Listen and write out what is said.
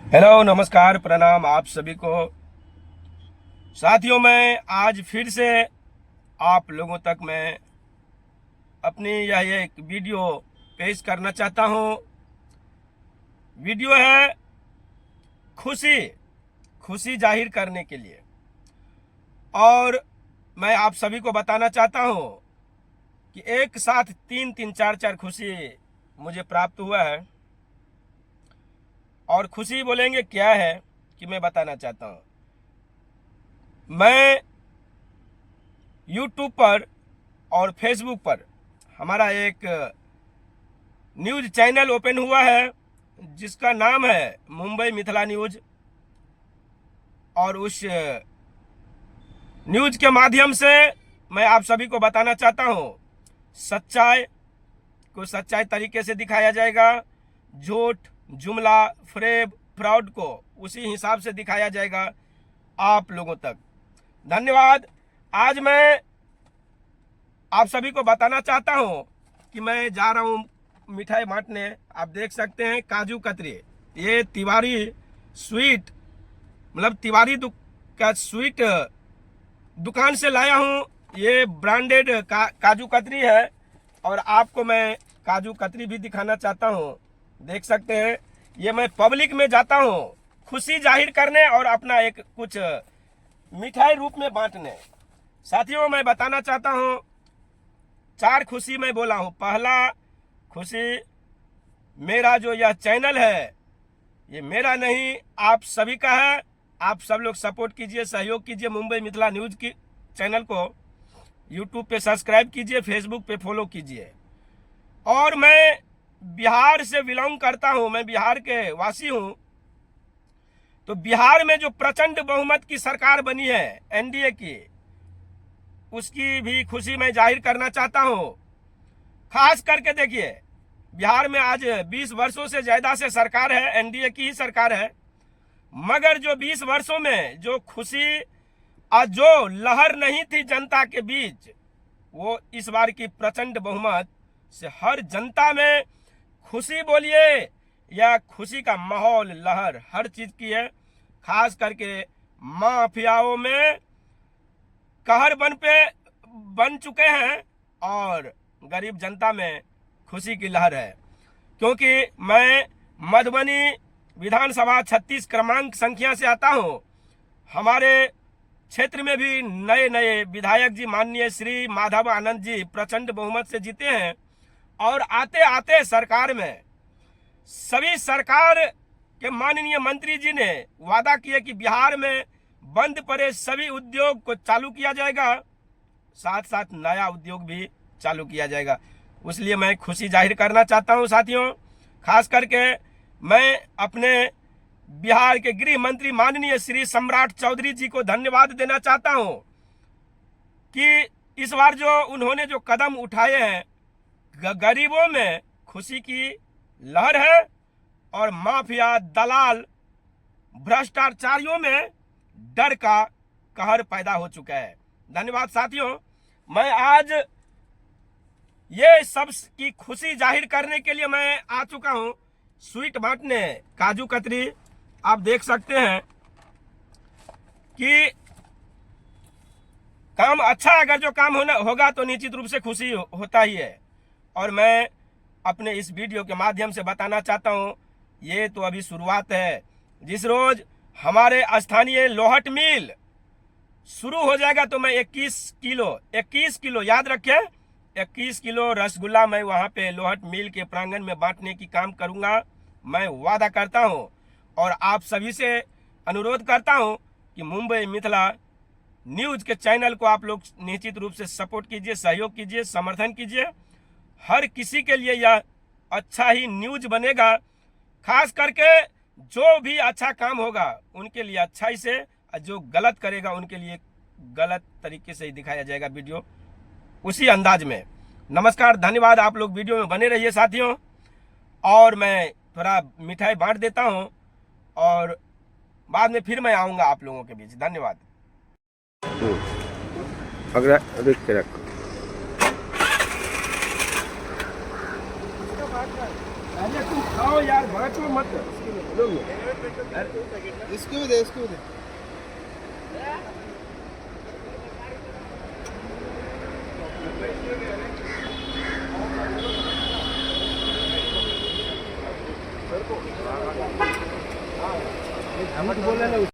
Hello, नमस्कार, प्रणाम आप सभी को। साथियों, मैं आज फिर से आप लोगों तक मैं अपनी यह एक वीडियो पेश करना चाहता हूं। वीडियो है खुशी खुशी जाहिर करने के लिए, और मैं आप सभी को बताना चाहता हूं कि एक साथ तीन तीन चार चार खुशी मुझे प्राप्त हुआ है। और खुशी बोलेंगे क्या है कि मैं बताना चाहता हूं। मैं यूट्यूब पर और फेसबुक पर हमारा एक न्यूज़ चैनल ओपन हुआ है जिसका नाम है मुंबई मिथिला न्यूज़। और उस न्यूज़ के माध्यम से मैं आप सभी को बताना चाहता हूं, सच्चाई को सच्चाई तरीके से दिखाया जाएगा, झूठ, जुमला, फ्रेब, फ्रॉड को उसी हिसाब से दिखाया जाएगा आप लोगों तक। धन्यवाद। आज मैं आप सभी को बताना चाहता हूं कि मैं जा रहा हूं मिठाई बांटने। आप देख सकते हैं काजू कतरी, ये तिवारी स्वीट मतलब तिवारी का स्वीट दुकान से लाया हूं। ये ब्रांडेड काजू कतरी है और आपको मैं काजू कतरी भी दिखाना चाहता हूं। देख सकते हैं, ये मैं पब्लिक में जाता हूं खुशी जाहिर करने और अपना एक कुछ मिठाई रूप में बांटने। साथियों, मैं बताना चाहता हूं, चार खुशी मैं बोला हूं। पहला खुशी, मेरा जो यह चैनल है ये मेरा नहीं, आप सभी का है। आप सब लोग सपोर्ट कीजिए, सहयोग कीजिए। मुंबई मिथिला न्यूज़ की चैनल को यूट्यूब पे सब्सक्राइब कीजिए, फेसबुक पे फॉलो कीजिए। और मैं बिहार से बिलोंग करता हूं, मैं बिहार के वासी हूं। तो बिहार में जो प्रचंड बहुमत की सरकार बनी है एनडीए की, उसकी भी खुशी मैं जाहिर करना चाहता हूं। खास करके देखिए, बिहार में आज 20 वर्षों से ज्यादा से सरकार है, एनडीए की ही सरकार है। मगर जो 20 वर्षों में जो खुशी और जो लहर नहीं थी जनता के बीच, वो इस बार की प्रचंड बहुमत से हर जनता में खुशी बोलिए या खुशी का माहौल, लहर हर चीज की है। खास करके माफियाओं में कहर बन चुके हैं और गरीब जनता में खुशी की लहर है। क्योंकि मैं मधुबनी विधानसभा 36 क्रमांक संख्या से आता हूं। हमारे क्षेत्र में भी नए नए विधायक जी, माननीय श्री माधव आनंद जी प्रचंड बहुमत से जीते हैं। और आते आते सरकार में सभी सरकार के माननीय मंत्री जी ने वादा किया कि बिहार में बंद पड़े सभी उद्योग को चालू किया जाएगा, साथ साथ नया उद्योग भी चालू किया जाएगा। इसलिए मैं खुशी जाहिर करना चाहता हूं साथियों। खास करके मैं अपने बिहार के गृह मंत्री माननीय श्री सम्राट चौधरी जी को धन्यवाद देना चाहता हूं कि इस बार जो उन्होंने जो कदम उठाए हैं, गरीबों में खुशी की लहर है और माफिया, दलाल, भ्रष्टाचारियों में डर का कहर पैदा हो चुका है। धन्यवाद साथियों। मैं आज ये सब की खुशी जाहिर करने के लिए मैं आ चुका हूं स्वीट बांटने, काजू कतरी। आप देख सकते हैं कि काम अच्छा, अगर जो काम होगा तो निश्चित रूप से खुशी होता ही है। और मैं अपने इस वीडियो के माध्यम से बताना चाहता हूं, ये तो अभी शुरुआत है। जिस रोज हमारे स्थानीय लोहट मिल शुरू हो जाएगा तो मैं 21 किलो याद रखें, 21 किलो रसगुल्ला मैं वहां पे लोहट मिल के प्रांगण में बांटने की काम करूंगा। मैं वादा करता हूं और आप सभी से अनुरोध करता हूं कि मुंबई मिथिला न्यूज़ के चैनल को आप लोग निश्चित रूप से सपोर्ट कीजिए, सहयोग कीजिए, समर्थन कीजिए। हर किसी के लिए यह अच्छा ही न्यूज़ बनेगा। खास करके जो भी अच्छा काम होगा उनके लिए अच्छाई से, और जो गलत करेगा उनके लिए गलत तरीके से ही दिखाया जाएगा वीडियो, उसी अंदाज में। नमस्कार, धन्यवाद। आप लोग वीडियो में बने रहिए साथियों। और मैं थोड़ा मिठाई बांट देता हूं और बाद में फिर मैं आऊंगा आप लोगों के बीच। धन्यवाद। अगर देख के रखो, तुम खाओ यार, बांटो मत। इसको भी दे, इसको भी दे।